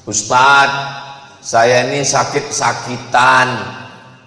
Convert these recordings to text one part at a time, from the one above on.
Ustadz, saya ini sakit-sakitan,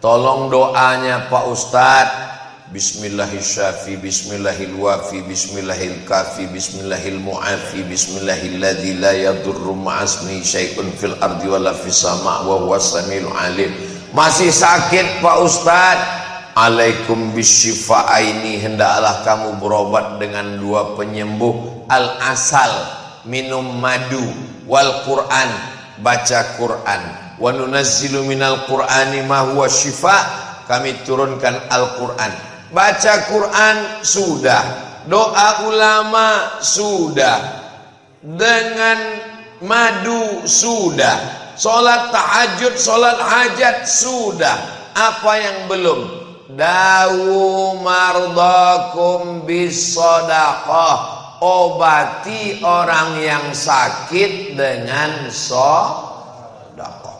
tolong doanya Pak Ustadz. Bismillahirrahmanirrahim, Bismillahirwafi, Bismillahirkafi, Bismillahirmu'afi, Bismillahilladzi la yadurru ma'asmi syai'un fil ardi wala fis sama' wa huwas samiul alim. Masih sakit Pak Ustadz? Alaikum bisyifa'aini, hendaklah kamu berobat dengan dua penyembuh. Al-asal, minum madu, wal Quran, baca Quran. Wa nunazzilu minal Qur'ani ma huwa syifa', kami turunkan Al-Quran. Baca Quran sudah, doa ulama sudah, dengan madu sudah, sholat tahajud, sholat hajat sudah. Apa yang belum? Dawu mardakum bisadaqah, obati orang yang sakit dengan sedekah.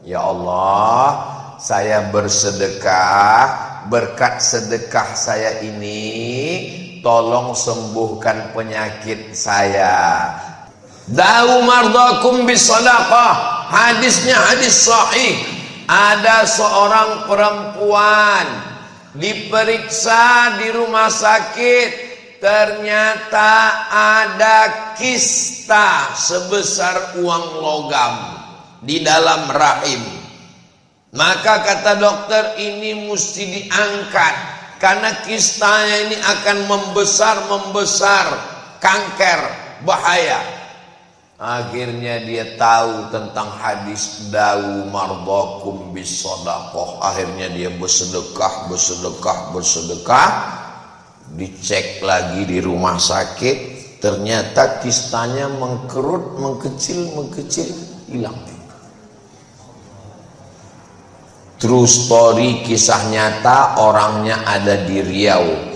Ya Allah, saya bersedekah, berkat sedekah saya ini tolong sembuhkan penyakit saya. Dawu mardakum bisadaqah, hadisnya hadis sahih. Ada seorang perempuan diperiksa di rumah sakit, ternyata ada kista sebesar uang logam di dalam rahim. Maka kata dokter, ini mesti diangkat karena kistanya ini akan membesar, kanker, bahaya. Akhirnya dia tahu tentang hadis dawu mardakum bisadaqah. Akhirnya dia bersedekah. Dicek lagi di rumah sakit, ternyata kistanya mengkerut, mengkecil, hilang. True story, kisah nyata, orangnya ada di Riau.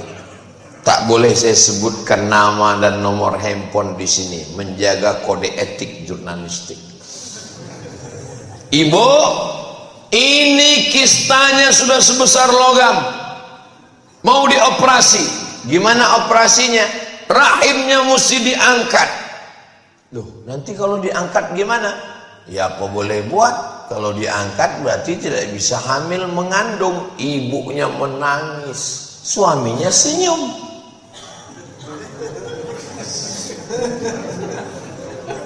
Tak boleh saya sebutkan nama dan nomor handphone di sini, menjaga kode etik jurnalistik. Ibu, ini kistanya sudah sebesar logam, mau dioperasi. Gimana operasinya? Rahimnya mesti diangkat. Loh, nanti kalau diangkat gimana? Ya apa boleh buat? Kalau diangkat berarti tidak bisa hamil mengandung. Ibunya menangis, suaminya senyum.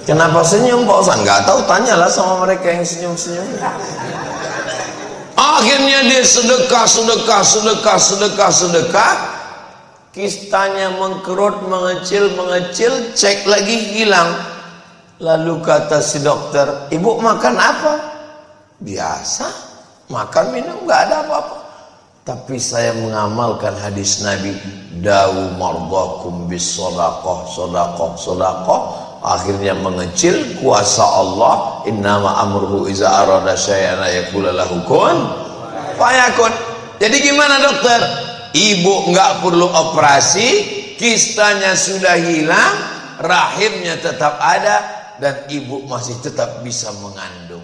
Kenapa senyum Pak Ustaz? Nggak tahu, tanyalah sama mereka yang senyum-senyum. Akhirnya dia sedekah. Kistanya mengkerut, mengecil, cek lagi hilang. Lalu kata si dokter, ibu makan apa? Biasa, makan minum, nggak ada apa-apa. Tapi saya mengamalkan hadis Nabi, dawu mardakum bisadaqah, sedekah. Akhirnya mengecil, kuasa Allah, innama amruhu iza arada syai'an yaqulu lahu kun fayakun. Jadi gimana dokter? Ibu nggak perlu operasi, kistanya sudah hilang, rahimnya tetap ada, dan ibu masih tetap bisa mengandung.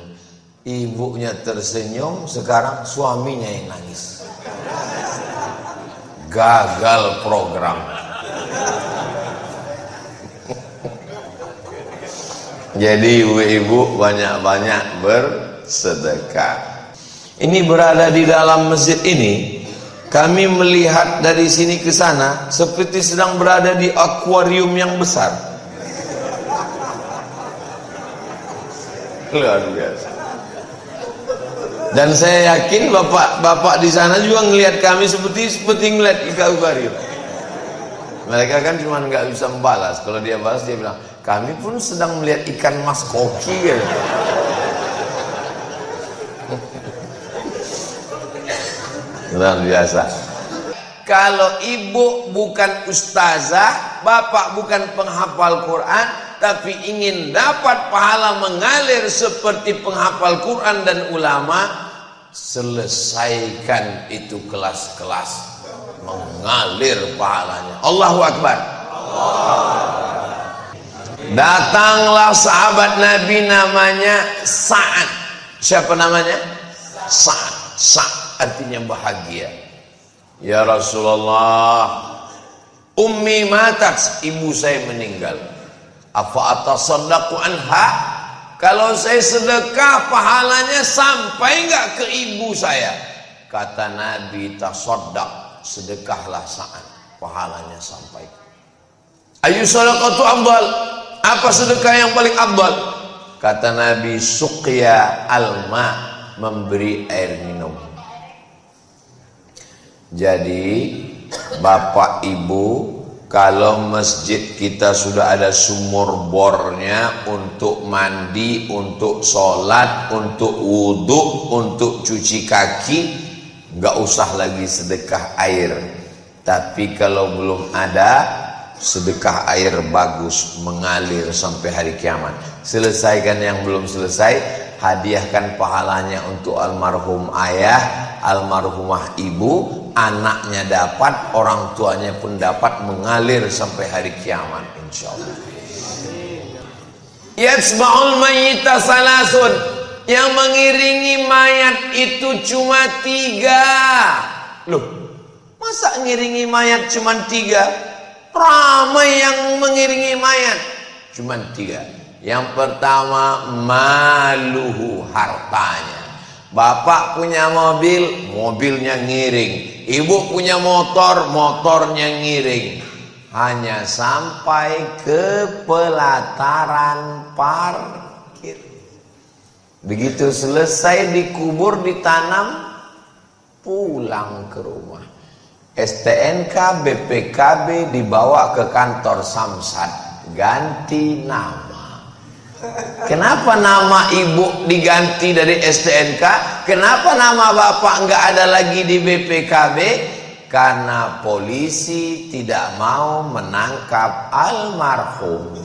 Ibunya tersenyum, sekarang suaminya yang nangis. Gagal program. Jadi ibu-ibu banyak-banyak bersedekah. Ini berada di dalam masjid ini, kami melihat dari sini ke sana seperti sedang berada di akuarium yang besar. Luar biasa. Dan saya yakin bapak-bapak di sana juga ngelihat kami seperti ngelihat ikan akuarium. Mereka kan cuma nggak bisa membalas. Kalau dia balas, dia bilang, kami pun sedang melihat ikan mas koki gitu. Luar biasa. Kalau ibu bukan ustazah, bapak bukan penghafal Quran, tapi ingin dapat pahala mengalir seperti penghafal Quran dan ulama, selesaikan itu kelas-kelas, mengalir pahalanya. Allahu Akbar. Datanglah sahabat Nabi namanya Sa'ad. Siapa namanya? Sa'ad. Sa'ad artinya bahagia. Ya Rasulullah, ummi matat, ibu saya meninggal. Apa atasaddaqu anha? Kalau saya sedekah pahalanya sampai nggak ke ibu saya? Kata Nabi, tasaddaq, sedekahlah saat pahalanya sampai. Ayu sadaqatu afdal? Apa sedekah yang paling afdal? Kata Nabi, suqya alma, memberi air minum. Jadi bapak ibu, kalau masjid kita sudah ada sumur bornya untuk mandi, untuk sholat, untuk wudhu, untuk cuci kaki, nggak usah lagi sedekah air. Tapi kalau belum ada, sedekah air bagus, mengalir sampai hari kiamat. Selesaikan yang belum selesai, hadiahkan pahalanya untuk almarhum ayah, almarhumah ibu. Anaknya dapat, orang tuanya pun dapat, mengalir sampai hari kiamat, insyaallah. Yatsba'ul mayyita salasun, yang mengiringi mayat itu cuma 3. Loh, masa ngiringi mayat cuma 3? Ramai yang mengiringi mayat, cuma 3. Yang pertama, maluhu, hartanya. Bapak punya mobil, mobilnya ngiring. Ibu punya motor, motornya ngiring. Hanya sampai ke pelataran parkir. Begitu selesai dikubur, ditanam, pulang ke rumah. STNK, BPKB dibawa ke kantor Samsat, ganti nama. Kenapa nama ibu diganti dari STNK? Kenapa nama bapak nggak ada lagi di BPKB? Karena polisi tidak mau menangkap almarhum.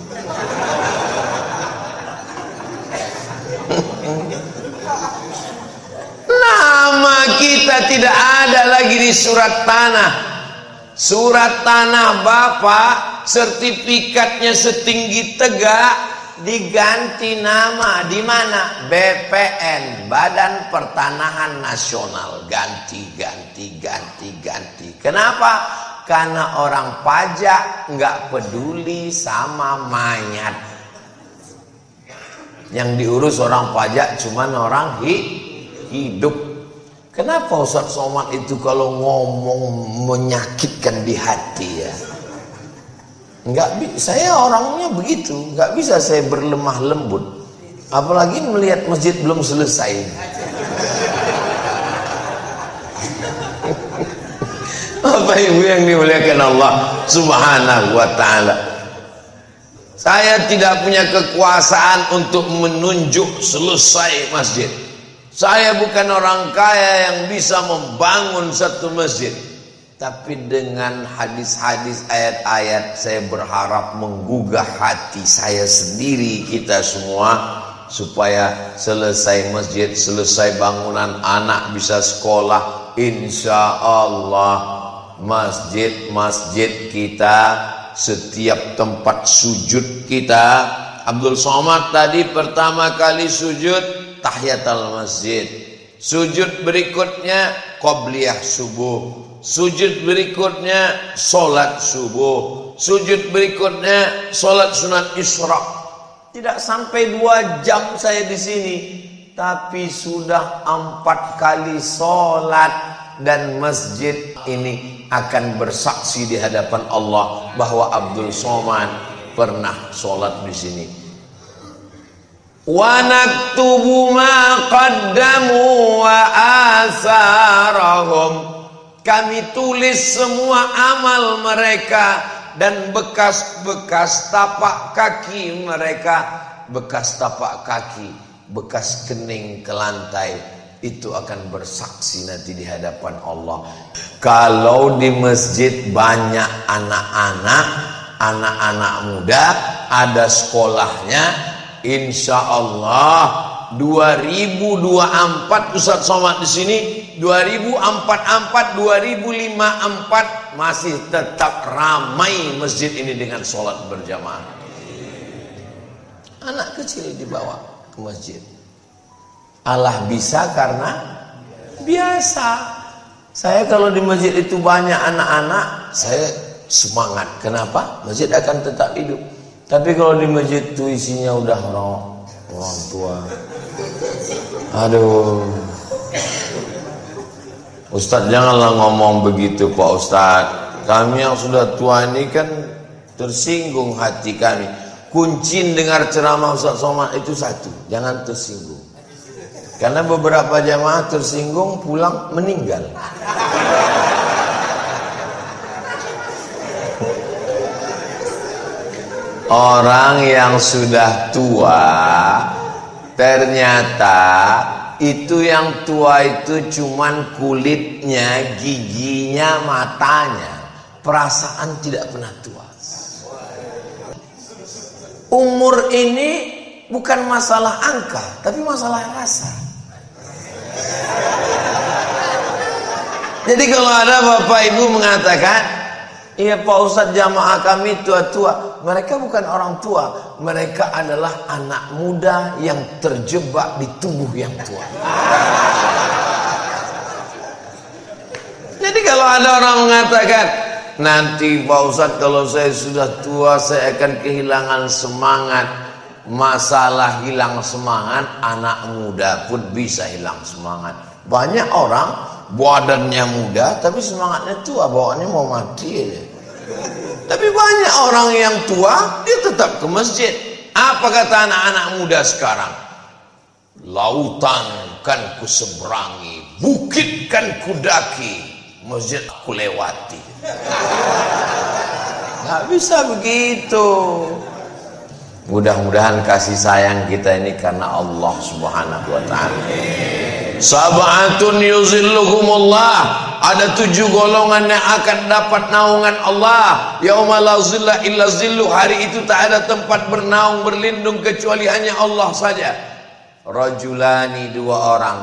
Nama kita tidak ada lagi di surat tanah. Surat tanah bapak, sertifikatnya setinggi tegak, diganti nama. Di mana? BPN, Badan Pertanahan Nasional. Ganti. Kenapa? Karena orang pajak nggak peduli sama mayat. Yang diurus orang pajak cuman orang hidup. Kenapa Ustaz Somad itu kalau ngomong menyakitkan di hati ya? Saya orangnya begitu, nggak bisa saya berlemah lembut, apalagi melihat masjid belum selesai. Bapak Ibu yang dimuliakan Allah Subhanahu wa taala, saya tidak punya kekuasaan untuk menunjuk selesai masjid. Saya bukan orang kaya yang bisa membangun satu masjid. Tapi dengan hadis-hadis, ayat-ayat, saya berharap menggugah hati saya sendiri, kita semua, supaya selesai masjid, selesai bangunan, anak bisa sekolah. Insya Allah masjid-masjid kita, setiap tempat sujud kita. Abdul Somad tadi pertama kali sujud tahiyatul masjid. Sujud berikutnya qobliyah subuh. Sujud berikutnya solat subuh. Sujud berikutnya solat sunat isra. Tidak sampai 2 jam saya di sini, tapi sudah 4 kali solat. Dan masjid ini akan bersaksi di hadapan Allah bahwa Abdul Somad pernah solat di sini. Wa naktubu ma qaddamu wa asarahum. Kami tulis semua amal mereka dan bekas-bekas tapak kaki mereka. Bekas tapak kaki, bekas kening ke lantai, itu akan bersaksi nanti di hadapan Allah. Kalau di masjid banyak anak-anak muda, ada sekolahnya, insya Allah 2024 Ustaz Somad di sini, 2044, 2054 masih tetap ramai masjid ini dengan sholat berjamaah. Anak kecil dibawa ke masjid. Allah bisa karena biasa. Saya kalau di masjid itu banyak anak-anak, saya semangat. Kenapa? Masjid akan tetap hidup. Tapi kalau di masjid itu isinya udah Orang tua. Aduh. Ustadz janganlah ngomong begitu Pak Ustadz. Kami yang sudah tua ini kan tersinggung hati kami. Kunci dengar ceramah Ustadz Somad itu satu, jangan tersinggung. Karena beberapa jamaah tersinggung pulang meninggal. Orang yang sudah tua ternyata itu yang tua itu cuman kulitnya, giginya, matanya. Perasaan tidak pernah tua. Umur ini bukan masalah angka, tapi masalah rasa. Jadi kalau ada bapak ibu mengatakan, iya Pak Ustadz jamaah kami tua-tua. Mereka bukan orang tua, mereka adalah anak muda yang terjebak di tubuh yang tua. Jadi kalau ada orang mengatakan, nanti Pak Ustadz kalau saya sudah tua saya akan kehilangan semangat. Masalah hilang semangat, anak muda pun bisa hilang semangat. Banyak orang badannya muda tapi semangatnya tua, bawaannya mau mati aja. Tapi banyak orang yang tua dia tetap ke masjid. Apa kata anak-anak muda sekarang? Lautan kan ku seberangi, bukit kan ku daki, masjid ku lewati. Nggak bisa begitu. Mudah-mudahan kasih sayang kita ini karena Allah Subhanahu wa ta'ala. Sab'atun yuzilluhumullah. Ada 7 golongan yang akan dapat naungan Allah. Yauma la zilla illa zillu. Hari itu tak ada tempat bernaung berlindung kecuali hanya Allah saja. Rajulani, 2 orang.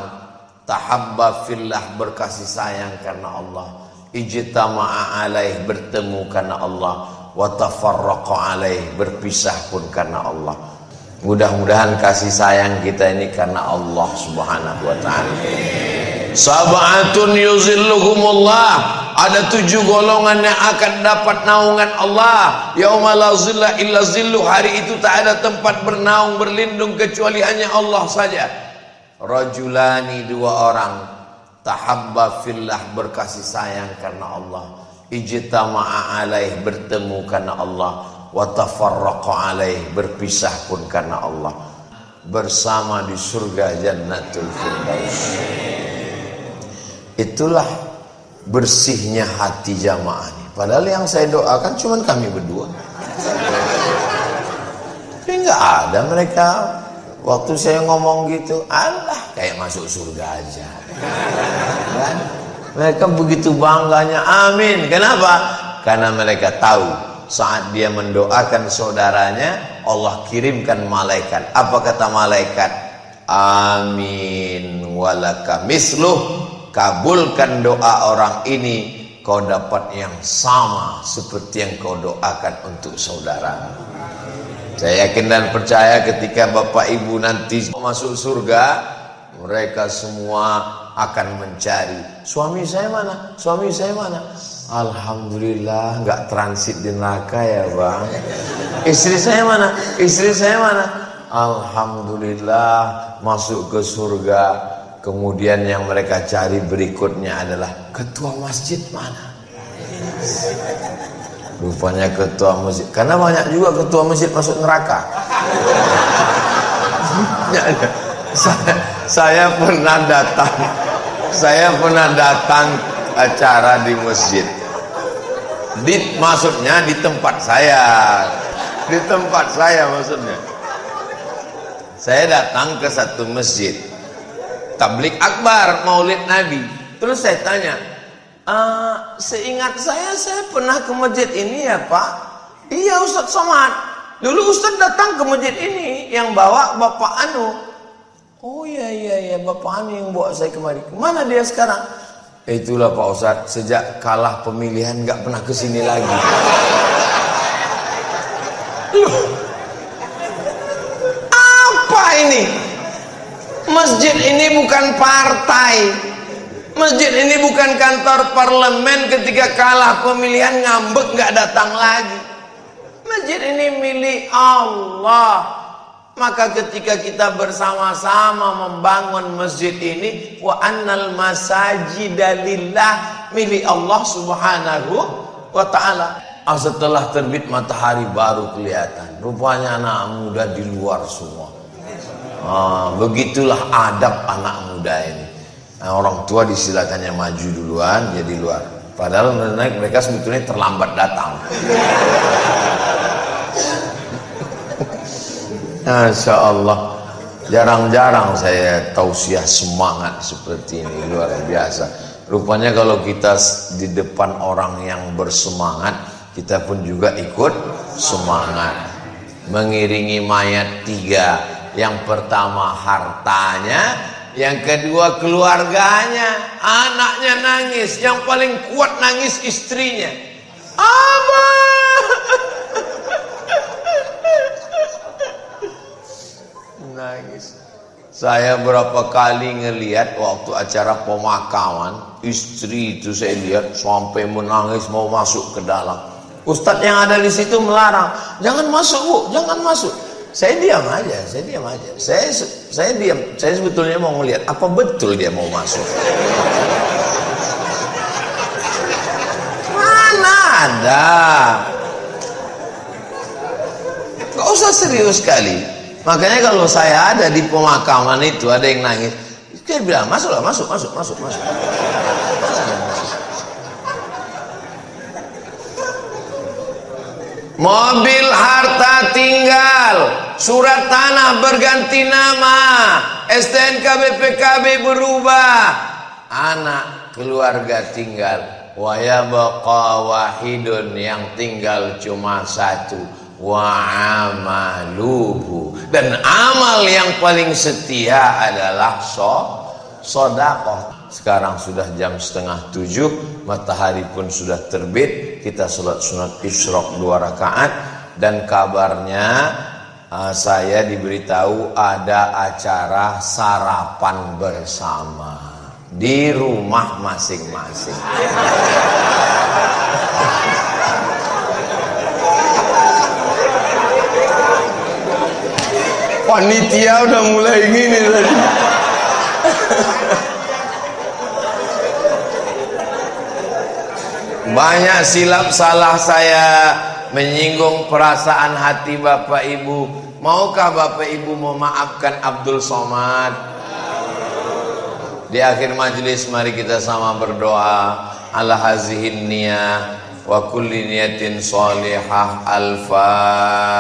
Tahabba fillah, berkasih sayang karena Allah. Ijtama'a alaih, bertemu karena Allah. Wa tafarraqa alaih, berpisah pun karena Allah. Mudah-mudahan kasih sayang kita ini karena Allah Subhanahu wa ta'ala. Sab'atun yuzilluhumullah. Ada 7 golongan yang akan dapat naungan Allah. Yauma la zilla illa zillu. Hari itu tak ada tempat bernaung berlindung kecuali hanya Allah saja. Rajulani, 2 orang. Tahabba fillah, berkasih sayang karena Allah. Ijtama'a alaih, bertemu karena Allah. Wa tafarraqa alaih, berpisah pun karena Allah. Bersama di surga Jannatul Firdaus. Itulah bersihnya hati jamaah ini. Padahal yang saya doakan cuma kami berdua. Tapi nggak ada mereka. Waktu saya ngomong gitu, Allah kayak masuk surga aja. Kan? Mereka begitu bangganya, amin. Kenapa? Karena mereka tahu saat dia mendoakan saudaranya, Allah kirimkan malaikat. Apa kata malaikat? Amin walaka misluh. Kabulkan doa orang ini, kau dapat yang sama seperti yang kau doakan untuk saudara. Saya yakin dan percaya ketika bapak ibu nanti masuk surga, mereka semua akan mencari, suami saya mana? Suami saya mana? Alhamdulillah nggak transit di neraka ya bang. Istri saya mana? Istri saya mana? Alhamdulillah masuk ke surga. Kemudian yang mereka cari berikutnya adalah ketua masjid mana? Rupanya ketua masjid. Karena banyak juga ketua masjid masuk neraka. Saya pernah datang acara di masjid. Maksudnya di tempat saya. Di tempat saya maksudnya. Saya datang ke satu masjid. Tablik akbar, maulid Nabi. Terus saya tanya, seingat saya pernah ke masjid ini ya Pak. Iya Ustadz Somad. Dulu Ustadz datang ke masjid ini, yang bawa Bapak Anu. Oh iya Bapak Anu yang bawa saya kemari. Mana dia sekarang? Itulah Pak Ustadz, sejak kalah pemilihan nggak pernah kesini lagi. Loh, apa ini? Masjid ini bukan partai. Masjid ini bukan kantor parlemen, ketika kalah pemilihan ngambek nggak datang lagi. Masjid ini milik Allah. Maka ketika kita bersama-sama membangun masjid ini, wa annal masajida lillah, milik Allah Subhanahu wa ta'ala. Setelah terbit matahari baru kelihatan. Rupanya anak muda di luar semua. Begitulah adab anak muda ini. Orang tua disilakannya maju duluan, jadi luar. Padahal mereka sebetulnya terlambat datang. Masya Allah, jarang-jarang saya tausiah semangat seperti ini, luar biasa. Rupanya kalau kita di depan orang yang bersemangat, kita pun juga ikut semangat. Mengiringi mayat 3. Yang pertama hartanya, yang kedua keluarganya. Anaknya nangis, yang paling kuat nangis istrinya. Nangis. Saya berapa kali ngelihat waktu acara pemakaman, istri itu saya lihat sampai menangis mau masuk ke dalam. Ustadz yang ada di situ melarang, jangan masuk bu, jangan masuk. Saya diam aja. Saya diam. Saya sebetulnya mau ngelihat apa betul dia mau masuk. Mana ada? Gak usah serius sekali. Makanya kalau saya ada di pemakaman itu ada yang nangis, dia bilang masuklah, masuk. Mobil harta tinggal, surat tanah berganti nama, STNK BPKB berubah, anak keluarga tinggal, wa yabqa wahidun, yang tinggal cuma satu, wa amaluhu, dan amal yang paling setia adalah sedekah. Sekarang sudah jam 6:30, matahari pun sudah terbit. Kita sholat sunat isyraq 2 rakaat, dan kabarnya saya diberitahu ada acara sarapan bersama di rumah masing-masing. Panitia udah mulai gini tadi. Banyak silap salah saya menyinggung perasaan hati Bapak Ibu. Maukah Bapak Ibu memaafkan Abdul Somad? Di akhir majelis mari kita sama berdoa. Ala hazihin niyah wa kulli niyatin sholihah. Al-Fatihah.